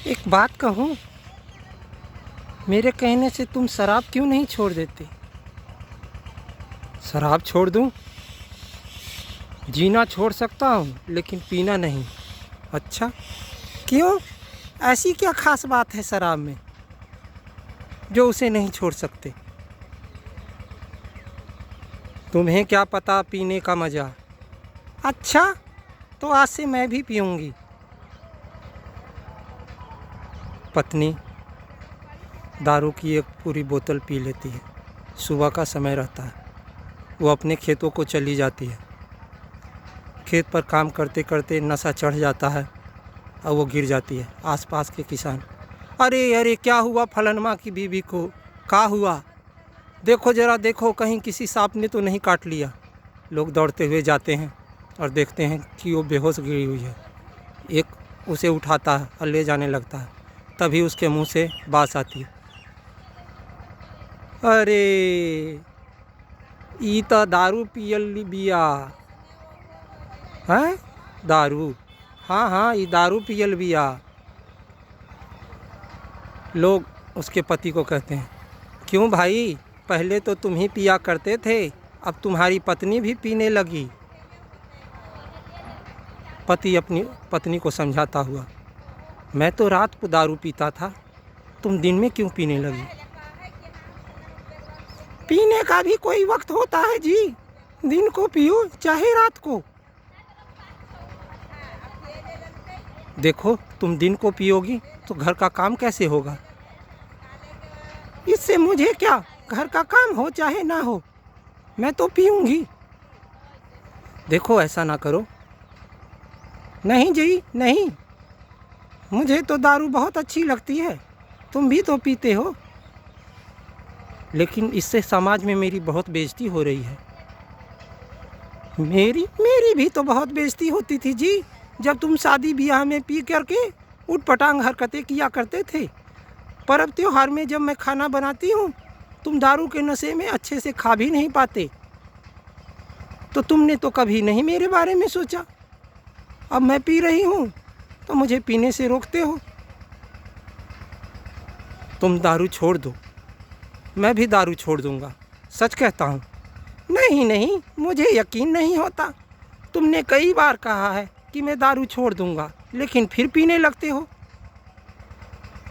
एक बात कहूँ, मेरे कहने से तुम शराब क्यों नहीं छोड़ देते? शराब छोड़ दूँ? जीना छोड़ सकता हूँ लेकिन पीना नहीं। अच्छा, क्यों? ऐसी क्या खास बात है शराब में जो उसे नहीं छोड़ सकते? तुम्हें क्या पता पीने का मज़ा। अच्छा, तो आज से मैं भी पीऊँगी। पत्नी दारू की एक पूरी बोतल पी लेती है। सुबह का समय रहता है, वो अपने खेतों को चली जाती है। खेत पर काम करते करते नशा चढ़ जाता है और वो गिर जाती है। आसपास के किसान, अरे अरे क्या हुआ फलनमा की बीवी को, क्या हुआ? देखो ज़रा देखो, कहीं किसी सांप ने तो नहीं काट लिया। लोग दौड़ते हुए जाते हैं और देखते हैं कि वो बेहोश गिरी हुई है। एक उसे उठाता है और ले जाने लगता है। तभी उसके मुंह से बात आती है, अरे ई तो दारू पियल बिया है। दारू? हाँ हाँ, ये दारू पियल बिया। लोग उसके पति को कहते हैं, क्यों भाई, पहले तो तुम ही पिया करते थे, अब तुम्हारी पत्नी भी पीने लगी। पति अपनी पत्नी को समझाता हुआ, मैं तो रात को दारू पीता था, तुम दिन में क्यों पीने लगी? पीने का भी कोई वक्त होता है जी, दिन को पियो चाहे रात को। देखो, तुम दिन को पियोगी तो घर का काम कैसे होगा? इससे मुझे क्या, घर का काम हो चाहे ना हो, मैं तो पीऊँगी। देखो ऐसा ना करो। नहीं जी नहीं, मुझे तो दारू बहुत अच्छी लगती है, तुम भी तो पीते हो। लेकिन इससे समाज में मेरी बहुत बेइज्जती हो रही है। मेरी भी तो बहुत बेइज्जती होती थी जी, जब तुम शादी ब्याह में पी करके उटपटांग हरकतें किया करते थे। पर्व त्योहार में जब मैं खाना बनाती हूँ, तुम दारू के नशे में अच्छे से खा भी नहीं पाते। तो तुमने तो कभी नहीं मेरे बारे में सोचा। अब मैं पी रही हूँ तो मुझे पीने से रोकते हो। तुम दारू छोड़ दो, मैं भी दारू छोड़ दूँगा, सच कहता हूँ। नहीं नहीं, मुझे यकीन नहीं होता। तुमने कई बार कहा है कि मैं दारू छोड़ दूँगा, लेकिन फिर पीने लगते हो।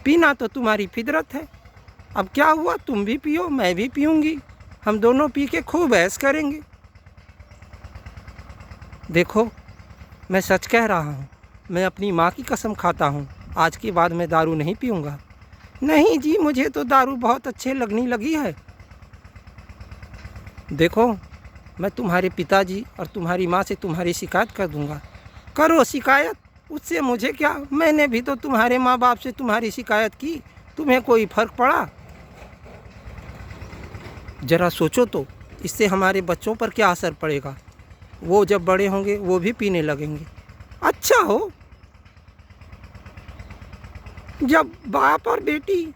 पीना तो तुम्हारी फितरत है। अब क्या हुआ, तुम भी पियो मैं भी पीऊँगी, हम दोनों पी के खूब ऐश करेंगे। देखो, मैं सच कह रहा हूँ, मैं अपनी माँ की कसम खाता हूँ, आज के बाद मैं दारू नहीं पीऊँगा। नहीं जी, मुझे तो दारू बहुत अच्छे लगने लगी है। देखो, मैं तुम्हारे पिताजी और तुम्हारी माँ से तुम्हारी शिकायत कर दूँगा। करो शिकायत, उससे मुझे क्या, मैंने भी तो तुम्हारे माँ बाप से तुम्हारी शिकायत की, तुम्हें कोई फ़र्क पड़ा? ज़रा सोचो तो, इससे हमारे बच्चों पर क्या असर पड़ेगा? वो जब बड़े होंगे वो भी पीने लगेंगे। अच्छा हो, जब बाप और बेटी,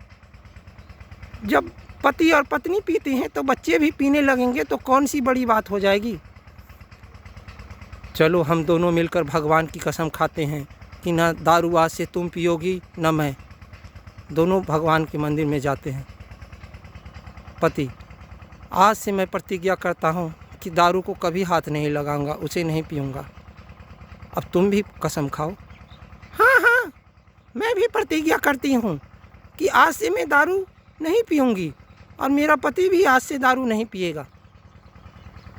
जब पति और पत्नी पीते हैं तो बच्चे भी पीने लगेंगे, तो कौन सी बड़ी बात हो जाएगी। चलो हम दोनों मिलकर भगवान की कसम खाते हैं कि ना दारू आज से तुम पियोगी ना मैं। दोनों भगवान के मंदिर में जाते हैं। पति, आज से मैं प्रतिज्ञा करता हूँ कि दारू को कभी हाथ नहीं लगाऊंगा, उसे नहीं पीऊँगा। अब तुम भी कसम खाओ। हाँ हाँ, मैं भी प्रतिज्ञा करती हूँ कि आज से मैं दारू नहीं पीऊँगी और मेरा पति भी आज से दारू नहीं पिएगा।